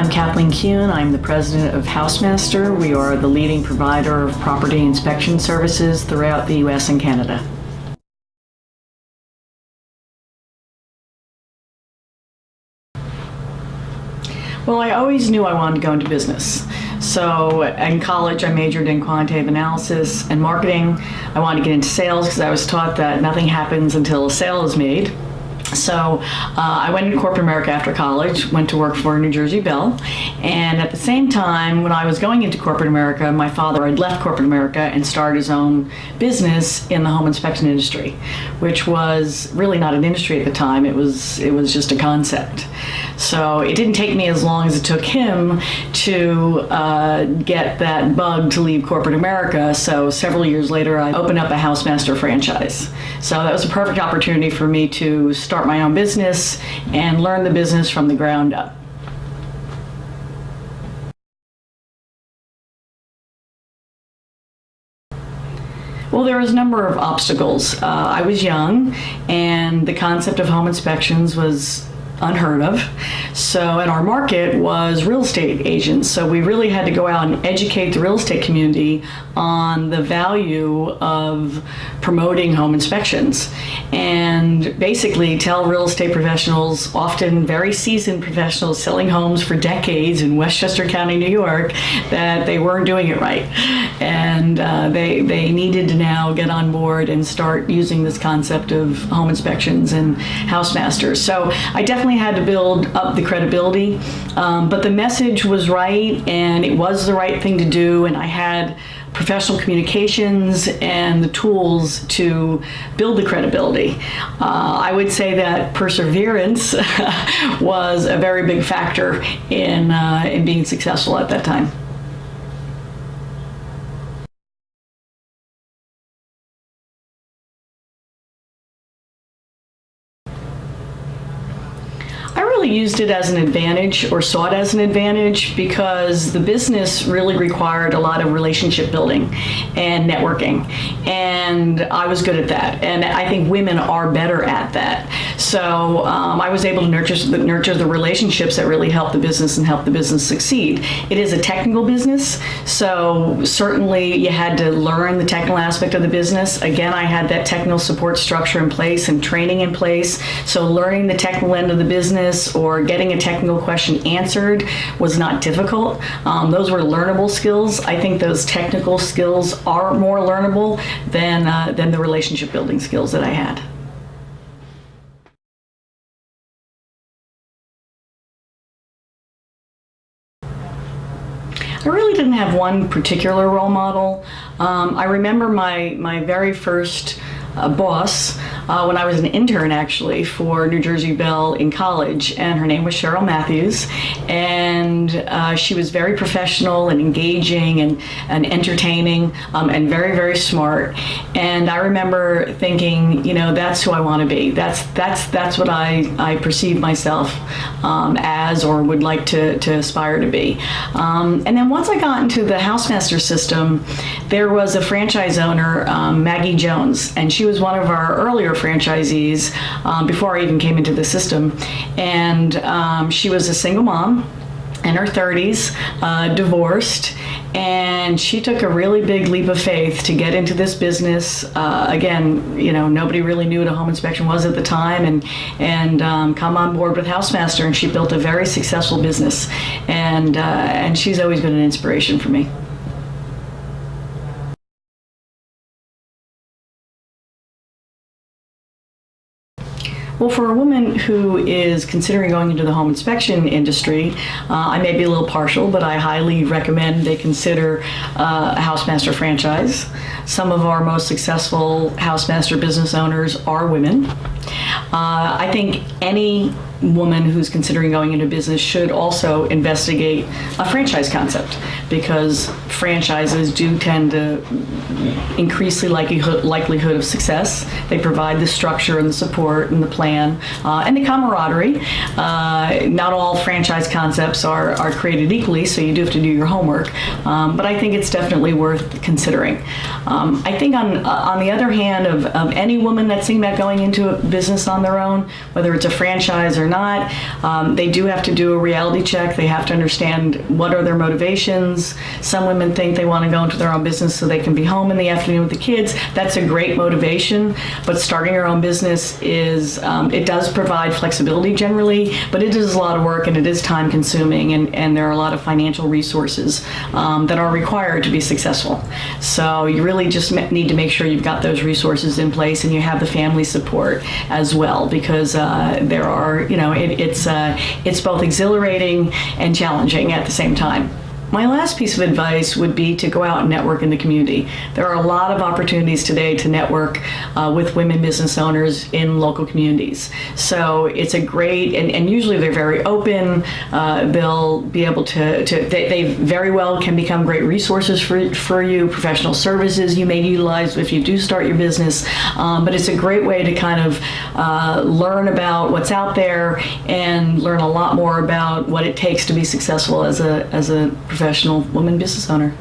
I'm Kathleen Kuhn. I'm the president of HouseMaster. We are the leading provider of property inspection services throughout the U.S. and Canada. Well, I always knew I wanted to go into business. So in college, I majored in quantitative analysis and marketing. I wanted to get into sales because I was taught that nothing happens until a sale is made. So I went into corporate America after college, went to work for New Jersey Bell, and at the same time, when I was going into corporate America, my father had left corporate America and started his own business in the home inspection industry, which was really not an industry at the time. It was just a concept. So it didn't take me as long as it took him to get that bug to leave corporate America. So several years later, I opened up a HouseMaster franchise. So that was a perfect opportunity for me to start my own business and learn the business from the ground up. Well, there was a number of obstacles. I was young, and the concept of home inspections was unheard of. So, and our market was real estate agents. So we really had to go out and educate the real estate community on the value of promoting home inspections, and basically tell real estate professionals, often very seasoned professionals selling homes for decades in Westchester County, New York, that they weren't doing it right. And they needed to now get on board and start using this concept of home inspections and HouseMasters. So I definitely had to build up the credibility, but the message was right, and it was the right thing to do, and I had professional communications and the tools to build the credibility. I would say that perseverance was a very big factor in being successful at that time. I really used it as an advantage, or saw it as an advantage, because the business really required a lot of relationship building and networking, and I was good at that, and I think women are better at that. So I was able to nurture the relationships that really help the business and help the business succeed. It is a technical business, so certainly you had to learn the technical aspect of the business. Again, I had that technical support structure in place and training in place, so learning the technical end of the business or getting a technical question answered was not difficult. Those were learnable skills. I think those technical skills are more learnable than the relationship building skills that I had. I really didn't have one particular role model. I remember my very first boss when I was an intern, actually, for New Jersey Bell in college, and her name was Cheryl Matthews, and she was very professional and engaging and entertaining and very, very smart. And I remember thinking, you know, that's who I want to be. That's what I perceive myself as, or would like to aspire to be. And then once I got into the HouseMaster system, there was a franchise owner, Maggie Jones, and she was one of our earlier franchisees before I even came into the system. And she was a single mom in her 30s, divorced, and she took a really big leap of faith to get into this business. Again, you know, nobody really knew what a home inspection was at the time, and come on board with HouseMaster, and she built a very successful business, and she's always been an inspiration for me. Well, for a woman who is considering going into the home inspection industry, I may be a little partial, but I highly recommend they consider a HouseMaster franchise. Some of our most successful HouseMaster business owners are women. I think any woman who's considering going into business should also investigate a franchise concept, because franchises do tend to increase the likelihood of success. They provide the structure and the support and the plan and the camaraderie. Not all franchise concepts are created equally, so you do have to do your homework. But I think it's definitely worth considering. I think on the other hand of any woman that's thinking about going into a business on their own, whether it's a franchise or not, they do have to do a reality check. They have to understand what are their motivations. Some women think they want to go into their own business so they can be home in the afternoon with the kids. That's a great motivation, but starting your own business is, it does provide flexibility generally, but it is a lot of work and it is time consuming, and there are a lot of financial resources that are required to be successful. So you really just need to make sure you've got those resources in place and you have the family support as well, because there are, it's both exhilarating and challenging at the same time. My last piece of advice would be to go out and network in the community. There are a lot of opportunities today to network with women business owners in local communities. So it's a great, and usually they're very open. They'll be able they very well can become great resources for you, professional services you may utilize if you do start your business. But it's a great way to kind of learn about what's out there and learn a lot more about what it takes to be successful as a professional woman business owner.